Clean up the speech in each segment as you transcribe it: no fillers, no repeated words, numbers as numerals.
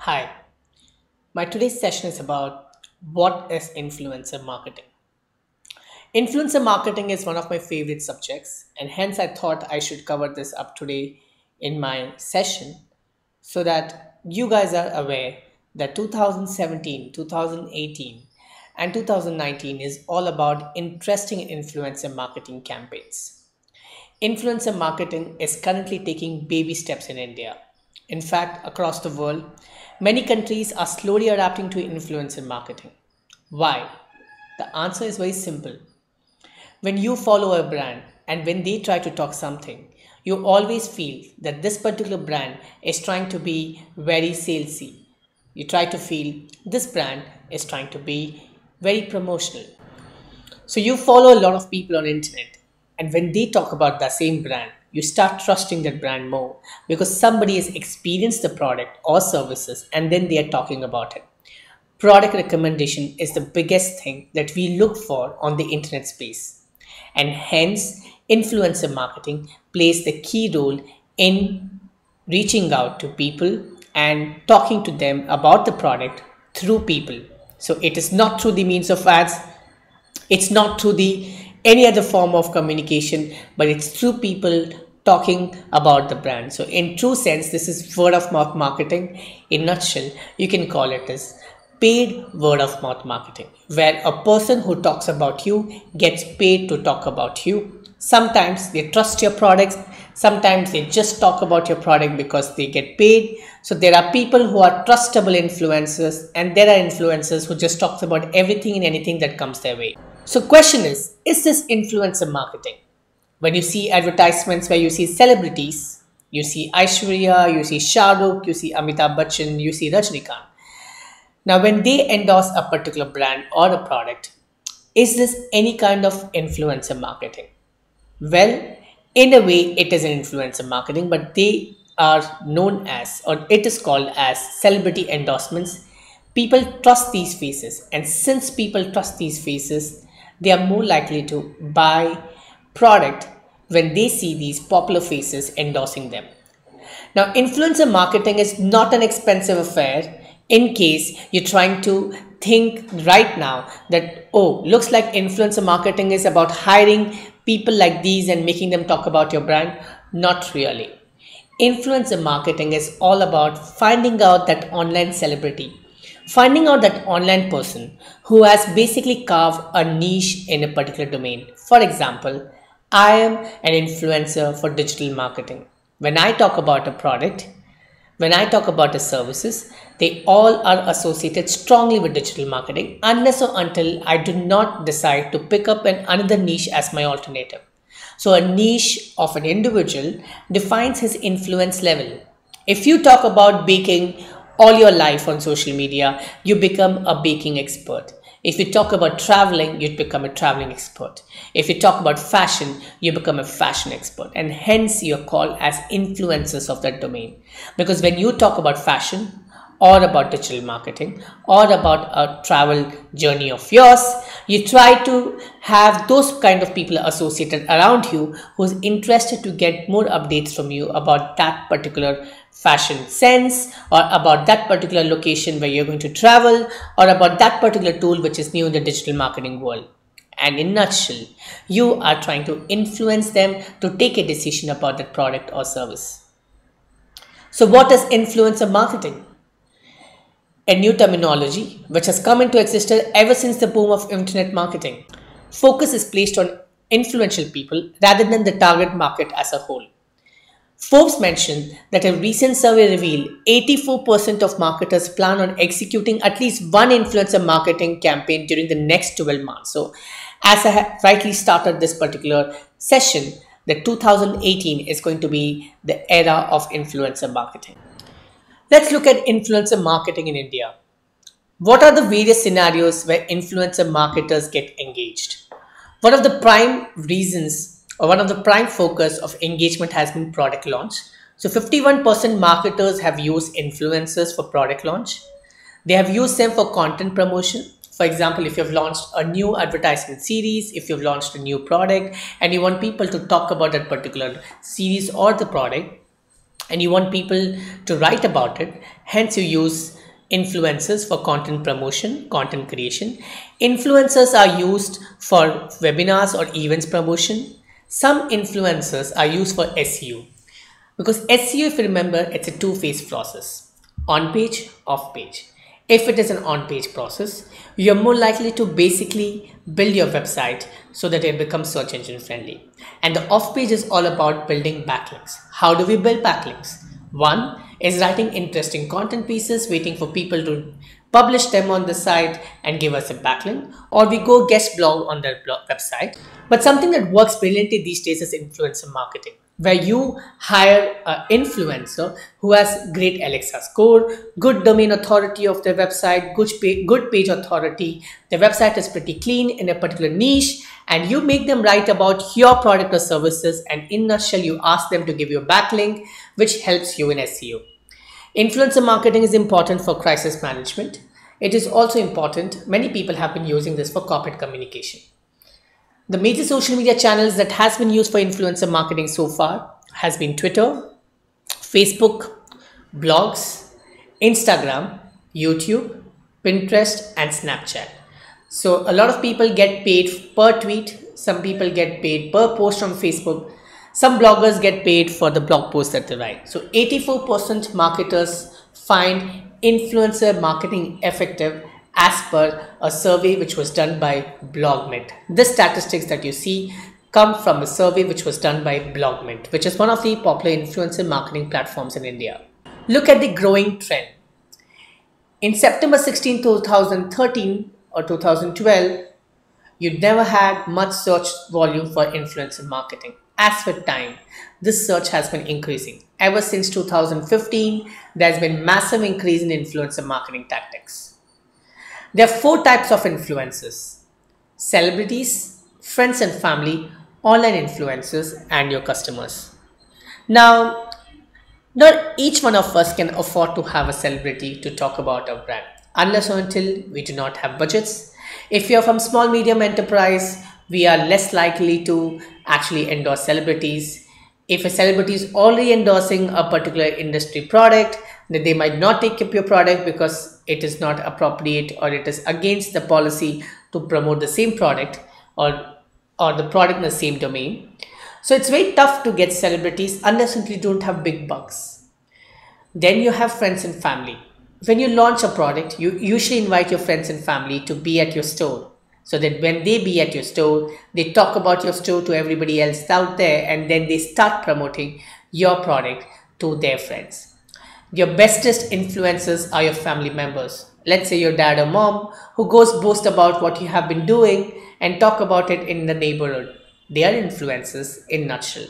Hi, my today's session is about what is influencer marketing. Influencer marketing is one of my favorite subjects, and hence I thought I should cover this up today in my session so that you guys are aware that 2017, 2018, and 2019 is all about interesting influencer marketing campaigns. Influencer marketing is currently taking baby steps in India. In fact, across the world, many countries are slowly adapting to influencer marketing. Why? The answer is very simple. When you follow a brand and when they try to talk something, you always feel that this particular brand is trying to be very salesy. You try to feel this brand is trying to be very promotional. So you follow a lot of people on internet, and when they talk about the same brand, you start trusting that brand more because somebody has experienced the product or services and then they are talking about it. Product recommendation is the biggest thing that we look for on the internet space, and hence influencer marketing plays the key role in reaching out to people and talking to them about the product through people. So it is not through the means of ads, it's not through the any other form of communication, but it's through people talking about the brand. So in true sense, this is word of mouth marketing. In nutshell, you can call it as paid word of mouth marketing, where a person who talks about you gets paid to talk about you. Sometimes they trust your products, sometimes they just talk about your product because they get paid. So there are people who are trustable influencers, and there are influencers who just talks about everything and anything that comes their way. So question is this influencer marketing? When you see advertisements where you see celebrities, you see Aishwarya, you see Shah Rukh, you see Amitabh Bachchan, you see Rajnikant. Now, when they endorse a particular brand or a product, is this any kind of influencer marketing? Well, in a way, it is an influencer marketing, but they are known as, or it is called as celebrity endorsements. People trust these faces, and since people trust these faces, they are more likely to buy product when they see these popular faces endorsing them. Now, influencer marketing is not an expensive affair in case you're trying to think right now that, oh, looks like influencer marketing is about hiring people like these and making them talk about your brand. Not really. Influencer marketing is all about finding out that online celebrity, finding out that online person who has basically carved a niche in a particular domain. For example, I am an influencer for digital marketing. When I talk about a product, when I talk about the services, they all are associated strongly with digital marketing unless or until I do not decide to pick up another niche as my alternative. So a niche of an individual defines his influence level. If you talk about baking all your life on social media, you become a baking expert. If you talk about traveling, you become a traveling expert. If you talk about fashion, you become a fashion expert. And hence you're called as influencers of that domain. Because when you talk about fashion or about digital marketing or about a travel journey of yours, you try to have those kind of people associated around you who's interested to get more updates from you about that particular fashion sense or about that particular location where you're going to travel or about that particular tool which is new in the digital marketing world. And in a nutshell, you are trying to influence them to take a decision about that product or service. So what is influencer marketing? A new terminology which has come into existence ever since the boom of internet marketing. Focus is placed on influential people rather than the target market as a whole. Forbes mentioned that a recent survey revealed 84% of marketers plan on executing at least one influencer marketing campaign during the next 12 months. So, as I have rightly started this particular session, the 2018 is going to be the era of influencer marketing. Let's look at influencer marketing in India. What are the various scenarios where influencer marketers get engaged? One of the prime reasons or one of the prime focus of engagement has been product launch. So 51% marketers have used influencers for product launch. They have used them for content promotion. For example, if you've launched a new advertisement series, if you've launched a new product and you want people to talk about that particular series or the product, and you want people to write about it. Hence, you use influencers for content promotion, content creation. Influencers are used for webinars or events promotion. Some influencers are used for SEO, because SEO, if you remember, it's a two-phase process: on page, off page. If it is an on page process, you're more likely to basically build your website so that it becomes search engine friendly. And the off page is all about building backlinks. How do we build backlinks? One is writing interesting content pieces, waiting for people to publish them on the site and give us a backlink, or we go guest blog on their website. But something that works brilliantly these days is influencer marketing, where you hire an influencer who has great Alexa score, good domain authority of their website, good page authority. The website is pretty clean in a particular niche, and you make them write about your product or services, and in a nutshell, you ask them to give you a backlink, which helps you in SEO. Influencer marketing is important for crisis management. It is also important. Many people have been using this for corporate communication. The major social media channels that has been used for influencer marketing so far has been Twitter, Facebook, blogs, Instagram, YouTube, Pinterest, and Snapchat. So a lot of people get paid per tweet. Some people get paid per post on Facebook. Some bloggers get paid for the blog posts that they write. So 84% marketers find influencer marketing effective as per a survey which was done by BlogMint. This statistics that you see come from a survey which was done by BlogMint, which is one of the popular influencer marketing platforms in India. Look at the growing trend. In September 16, 2013 or 2012, you never had much search volume for influencer marketing. As with time, this search has been increasing. Ever since 2015, there's been massive increase in influencer marketing tactics. There are four types of influencers: celebrities, friends and family, online influencers, and your customers. Now, not each one of us can afford to have a celebrity to talk about our brand, unless or until we do not have budgets. If you're from small medium enterprise, we are less likely to actually endorse celebrities. If a celebrity is already endorsing a particular industry product, then they might not take up your product because it is not appropriate or it is against the policy to promote the same product or the product in the same domain. So it's very tough to get celebrities unless you don't have big bucks. Then you have friends and family. When you launch a product, you usually invite your friends and family to be at your store, so that when they be at your store, they talk about your store to everybody else out there, and then they start promoting your product to their friends. Your bestest influencers are your family members. Let's say your dad or mom, who goes boast about what you have been doing and talk about it in the neighborhood. They are influencers in a nutshell.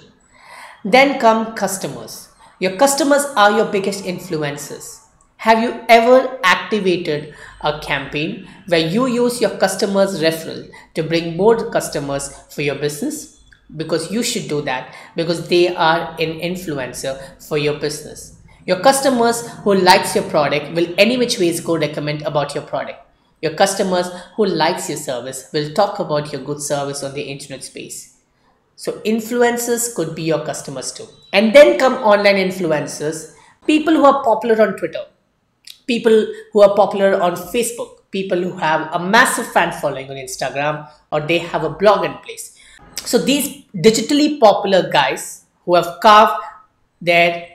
Then come customers. Your customers are your biggest influencers. Have you ever activated a campaign where you use your customers' referral to bring more customers for your business? Because you should do that, because they are an influencer for your business. Your customers who likes your product will any which ways go recommend about your product. Your customers who likes your service will talk about your good service on the internet space. So influencers could be your customers too. And then come online influencers, people who are popular on Twitter, people who are popular on Facebook, people who have a massive fan following on Instagram, or they have a blog in place. So these digitally popular guys who have carved their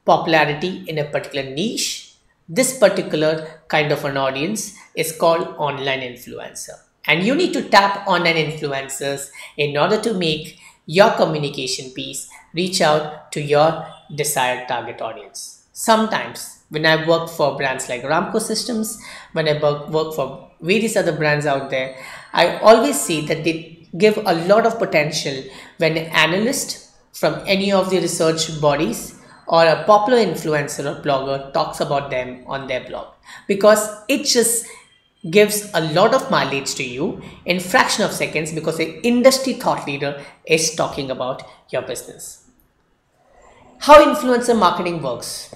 popularity in a particular niche, this particular kind of an audience is called online influencer. And you need to tap online influencers in order to make your communication piece reach out to your desired target audience. Sometimes when I work for brands like Ramco Systems, when I work for various other brands out there, I always see that they give a lot of potential when an analyst from any of the research bodies or a popular influencer or blogger talks about them on their blog, because it just gives a lot of mileage to you in fraction of seconds, because an industry thought leader is talking about your business. How influencer marketing works.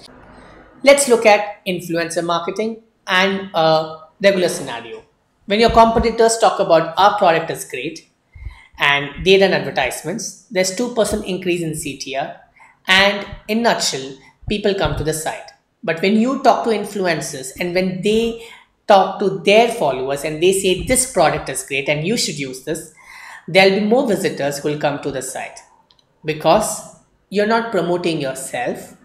Let's look at influencer marketing and a regular scenario. When your competitors talk about our product is great and they run advertisements, there's 2% increase in CTR And in nutshell, people come to the site. But when you talk to influencers and when they talk to their followers and they say this product is great and you should use this, there'll be more visitors who will come to the site because you're not promoting yourself.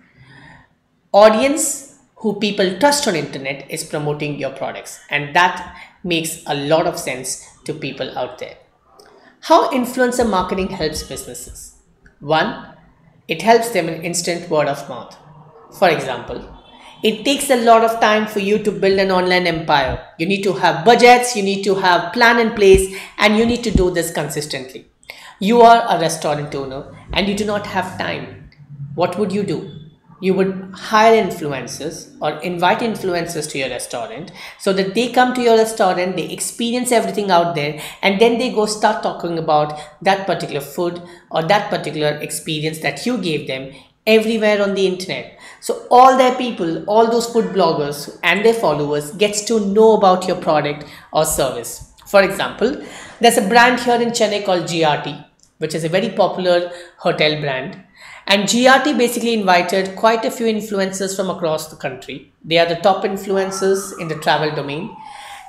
Audience who people trust on internet is promoting your products, and that makes a lot of sense to people out there. How influencer marketing helps businesses? One, it helps them in instant word of mouth. For example, it takes a lot of time for you to build an online empire. You need to have budgets, you need to have plan in place, and you need to do this consistently. You are a restaurant owner and you do not have time. What would you do? You would hire influencers or invite influencers to your restaurant so that they come to your restaurant, they experience everything out there, and then they go start talking about that particular food or that particular experience that you gave them everywhere on the internet. So all their people, all those food bloggers and their followers gets to know about your product or service. For example, there's a brand here in Chennai called GRT, which is a very popular hotel brand. And GRT basically invited quite a few influencers from across the country. They are the top influencers in the travel domain.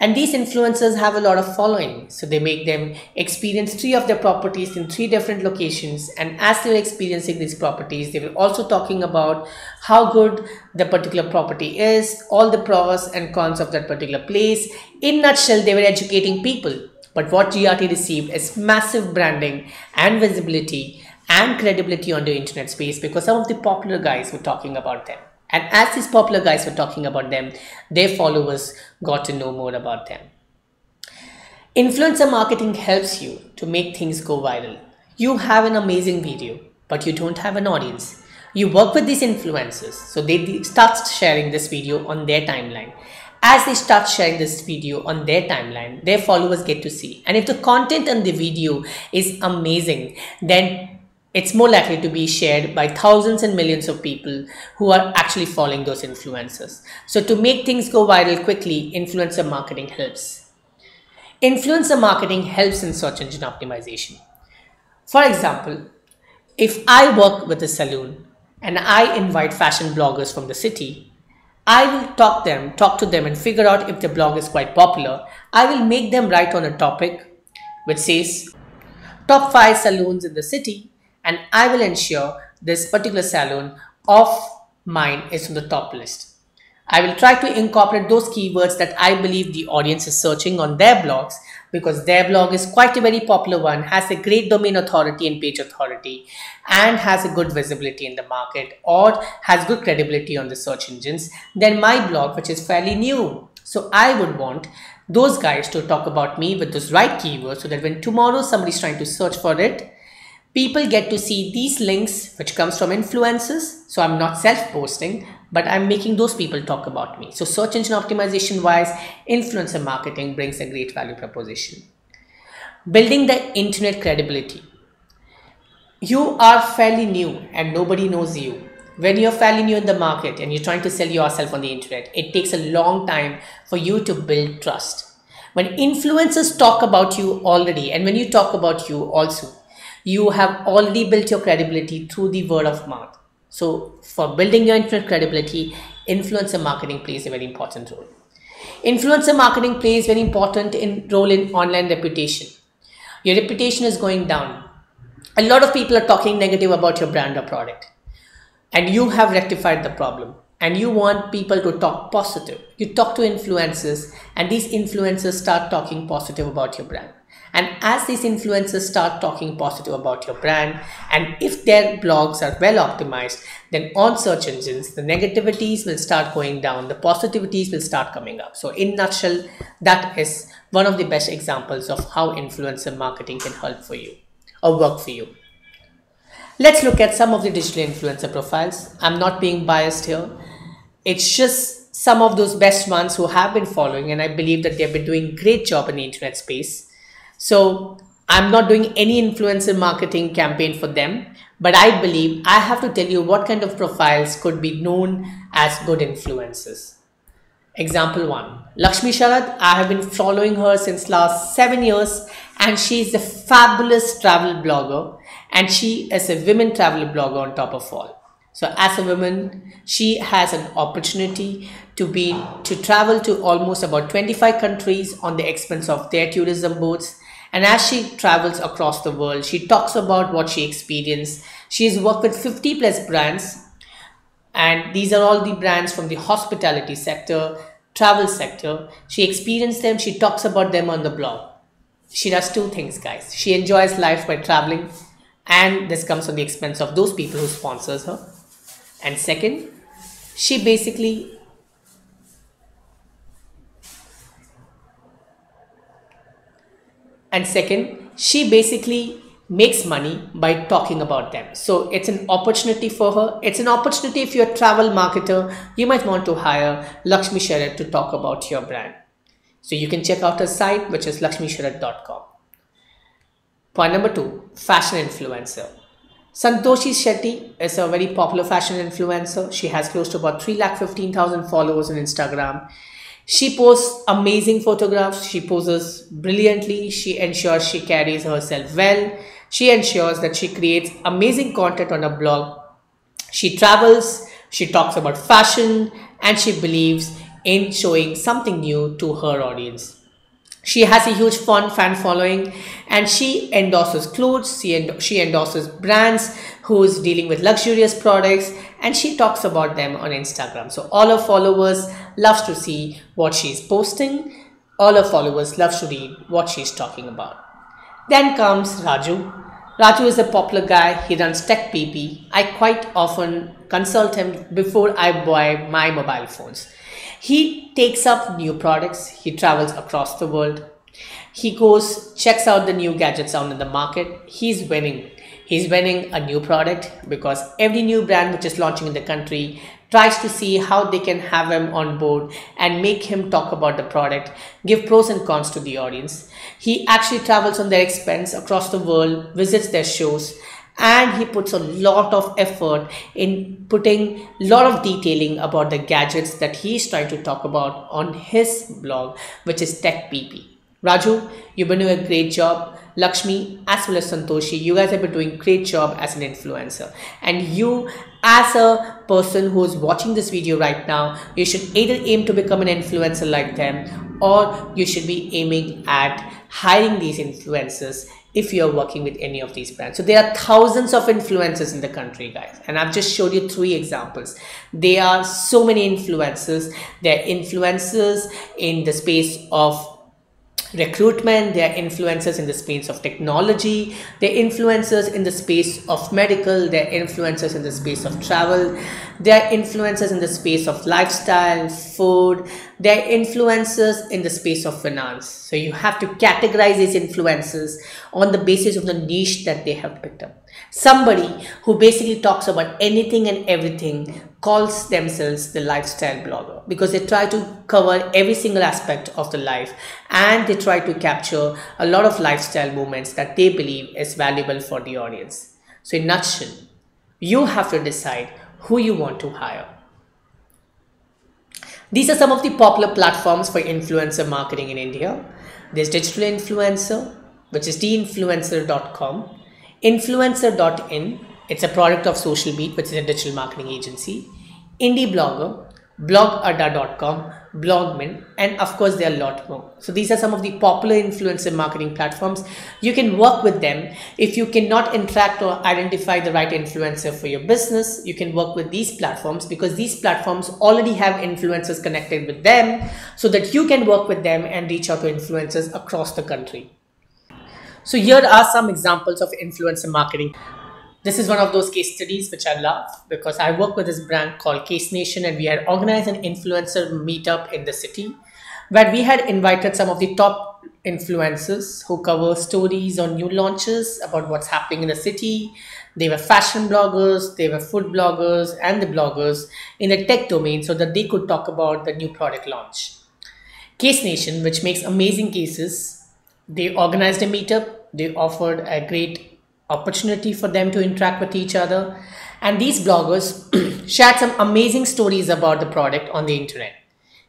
And these influencers have a lot of following. So they make them experience 3 of their properties in 3 different locations. And as they're experiencing these properties, they were also talking about how good the particular property is, all the pros and cons of that particular place. In a nutshell, they were educating people. But what GRT received is massive branding and visibility and credibility on the internet space because some of the popular guys were talking about them. And as these popular guys were talking about them, their followers got to know more about them. Influencer marketing helps you to make things go viral. You have an amazing video, but you don't have an audience. You work with these influencers, so they start sharing this video on their timeline. As they start sharing this video on their timeline, their followers get to see. And if the content on the video is amazing, then it's more likely to be shared by thousands and millions of people who are actually following those influencers. So to make things go viral quickly, influencer marketing helps. Influencer marketing helps in search engine optimization. For example, if I work with a salon and I invite fashion bloggers from the city, I will talk to them and figure out if the blog is quite popular. I will make them write on a topic which says top 5 salons in the city, and I will ensure this particular salon of mine is on the top list. I will try to incorporate those keywords that I believe the audience is searching on their blogs because their blog is quite a very popular one, has a great domain authority and page authority, and has a good visibility in the market or has good credibility on the search engines than my blog, which is fairly new. So I would want those guys to talk about me with those right keywords so that when tomorrow somebody's trying to search for it, people get to see these links which comes from influencers. So I'm not self-posting, but I'm making those people talk about me. So search engine optimization wise, influencer marketing brings a great value proposition. Building the internet credibility. You are fairly new and nobody knows you. When you're fairly new in the market and you're trying to sell yourself on the internet, it takes a long time for you to build trust. When influencers talk about you already, and when you talk about you also, you have already built your credibility through the word of mouth. So for building your internet credibility, influencer marketing plays a very important role. Influencer marketing plays very important role in online reputation. Your reputation is going down. A lot of people are talking negative about your brand or product, and you have rectified the problem. And you want people to talk positive. You talk to influencers, and these influencers start talking positive about your brand. And as these influencers start talking positive about your brand, and if their blogs are well optimized, then on search engines, the negativities will start going down, the positivities will start coming up. So in a nutshell, that is one of the best examples of how influencer marketing can help for you or work for you. Let's look at some of the digital influencer profiles. I'm not being biased here. It's just some of those best ones who have been following, and I believe that they've been doing a great job in the internet space. So I'm not doing any influencer marketing campaign for them, but I believe I have to tell you what kind of profiles could be known as good influencers. Example 1, Lakshmi Sharad. I have been following her since last 7 years, and she is a fabulous travel blogger, and she is a women travel blogger on top of all. So as a woman, she has an opportunity to travel to almost about 25 countries on the expense of their tourism boards. And as she travels across the world, she talks about what she experienced. She has worked with 50 plus brands, and these are all the brands from the hospitality sector, travel sector. She experienced them, she talks about them on the blog. She does two things, guys. She enjoys life by traveling, and this comes on the expense of those people who sponsors her. And second, she basically she basically makes money by talking about them. So it's an opportunity for her. It's an opportunity if you're a travel marketer, you might want to hire Lakshmi Sharat to talk about your brand. So you can check out her site, which is lakshmisharat.com. Point number two, fashion influencer. Santoshi Shetty is a very popular fashion influencer. She has close to about 3,15,000 followers on Instagram. She posts amazing photographs. She poses brilliantly. She ensures she carries herself well. She ensures that she creates amazing content on her blog. She travels, she talks about fashion, and she believes in showing something new to her audience. She has a huge fan following, and she endorses clothes, she endorses brands who's dealing with luxurious products, and she talks about them on Instagram. So all her followers loves to see what she's posting. All her followers loves to read what she's talking about. Then comes Raju. Raju is a popular guy. He runs Tech PP. I quite often consult him before I buy my mobile phones. He takes up new products. He travels across the world. He goes, checks out the new gadgets out in the market. He's winning. He's winning a new product because every new brand which is launching in the country tries to see how they can have him on board and make him talk about the product, give pros and cons to the audience. He actually travels on their expense across the world, visits their shows, and he puts a lot of effort in putting a lot of detailing about the gadgets that he's trying to talk about on his blog, which is Tech PP. Raju, you've been doing a great job. Lakshmi as well as Santoshi, you guys have been doing a great job as an influencer. And you as a person who is watching this video right now, you should either aim to become an influencer like them, or you should be aiming at hiring these influencers if you're working with any of these brands. So there are thousands of influencers in the country, guys, and I've just showed you 3 examples. There are so many influencers. There are influencers in the space of recruitment, they are influencers in the space of technology, they're influencers in the space of medical, they're influencers in the space of travel, they're influencers in the space of lifestyle, food, they're influencers in the space of finance. So you have to categorize these influencers on the basis of the niche that they have picked up. Somebody who basically talks about anything and everything calls themselves the lifestyle blogger, because they try to cover every single aspect of the life, and they try to capture a lot of lifestyle moments that they believe is valuable for the audience. So in a nutshell, you have to decide who you want to hire. These are some of the popular platforms for influencer marketing in India. There's Digital Influencer, which is deinfluencer.com, influencer.in, it's a product of Social Beat, which is a digital marketing agency, Indie Blogger, blogadda.com, Blogmin, and of course there are a lot more. So these are some of the popular influencer marketing platforms. You can work with them. If you cannot interact or identify the right influencer for your business, you can work with these platforms, because these platforms already have influencers connected with them, so that you can work with them and reach out to influencers across the country. So here are some examples of influencer marketing. This is one of those case studies which I love, because I work with this brand called Case Nation, and we had organized an influencer meetup in the city where we had invited some of the top influencers who cover stories on new launches about what's happening in the city. They were fashion bloggers, they were food bloggers, and the bloggers in the tech domain, so that they could talk about the new product launch. Case Nation, which makes amazing cases, they organized a meetup. They offered a great opportunity for them to interact with each other, and these bloggers shared some amazing stories about the product on the internet.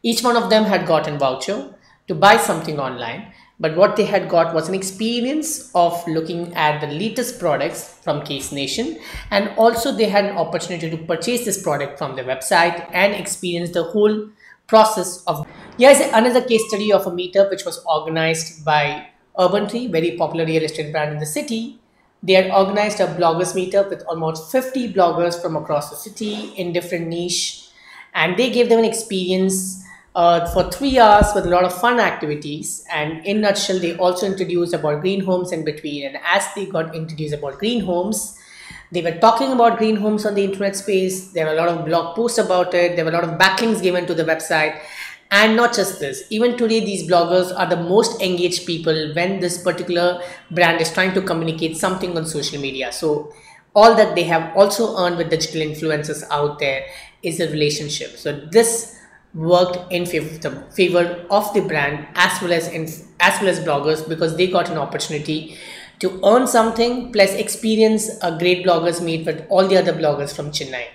Each one of them had gotten voucher to buy something online, but what they had got was an experience of looking at the latest products from Case Nation, and also they had an opportunity to purchase this product from their website and experience the whole process of. Here's another case study of a meetup which was organized by Urban Tree, very popular real estate brand in the city. They had organized a bloggers meetup with almost 50 bloggers from across the city in different niche, and they gave them an experience for 3 hours with a lot of fun activities. And in nutshell, they also introduced about green homes in between. And as they got introduced about green homes, they were talking about green homes on the internet space. There were a lot of blog posts about it. There were a lot of backlinks given to the website. And not just this, even today, these bloggers are the most engaged people when this particular brand is trying to communicate something on social media. So all that they have also earned with digital influencers out there is a relationship. So this worked in favor of the brand as well as bloggers, because they got an opportunity to earn something plus experience a great bloggers meet with all the other bloggers from Chennai.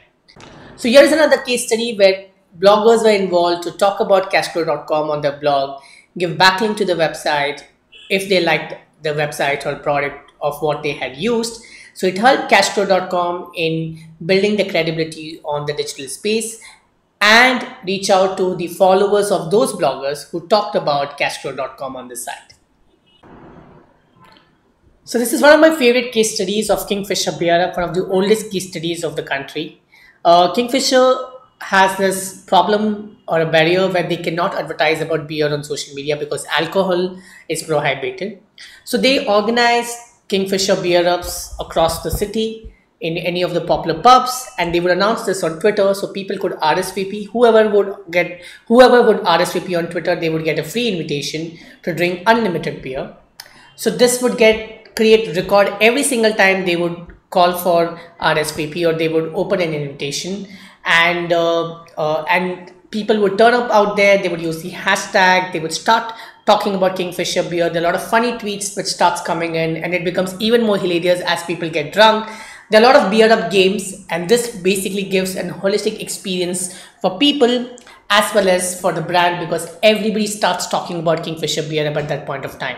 So here is another case study where bloggers were involved to talk about cashflow.com on their blog, give backlink to the website if they liked the website or product of what they had used. So it helped cashflow.com in building the credibility on the digital space and reach out to the followers of those bloggers who talked about cashflow.com on the site. So this is one of my favorite case studies of Kingfisher Beer, one of the oldest case studies of the country. Kingfisher has this problem or a barrier where they cannot advertise about beer on social media because alcohol is prohibited. So they organized Kingfisher beer ups across the city in any of the popular pubs, and they would announce this on Twitter so people could RSVP. Whoever would RSVP on Twitter, they would get a free invitation to drink unlimited beer. So this would create record every single time they would call for RSVP or they would open an invitation, and people would turn up out there. They would use the hashtag. They would start talking about Kingfisher beer. There are a lot of funny tweets which starts coming in, and it becomes even more hilarious as people get drunk. There are a lot of beer up games, and this basically gives an holistic experience for people as well as for the brand, because everybody starts talking about Kingfisher beer up at that point of time.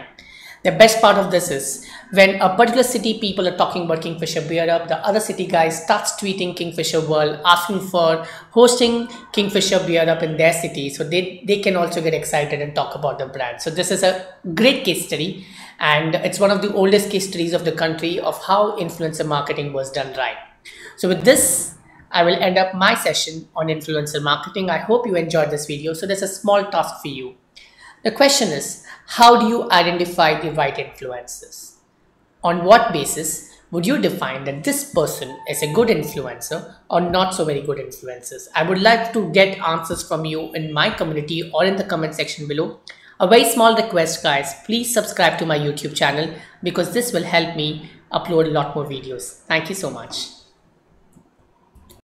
The best part of this is when a particular city people are talking about Kingfisher beer up, the other city guys starts tweeting Kingfisher World asking for hosting Kingfisher beer up in their city, so they can also get excited and talk about the brand. So this is a great case study, and it's one of the oldest case studies of the country of how influencer marketing was done right. So with this, I will end up my session on influencer marketing. I hope you enjoyed this video. So there's a small task for you. The question is, how do you identify the right influencers? On what basis would you define that this person is a good influencer or not so very good influencers? I would like to get answers from you in my community or in the comment section below. A very small request, guys, please subscribe to my YouTube channel because this will help me upload a lot more videos. Thank you so much.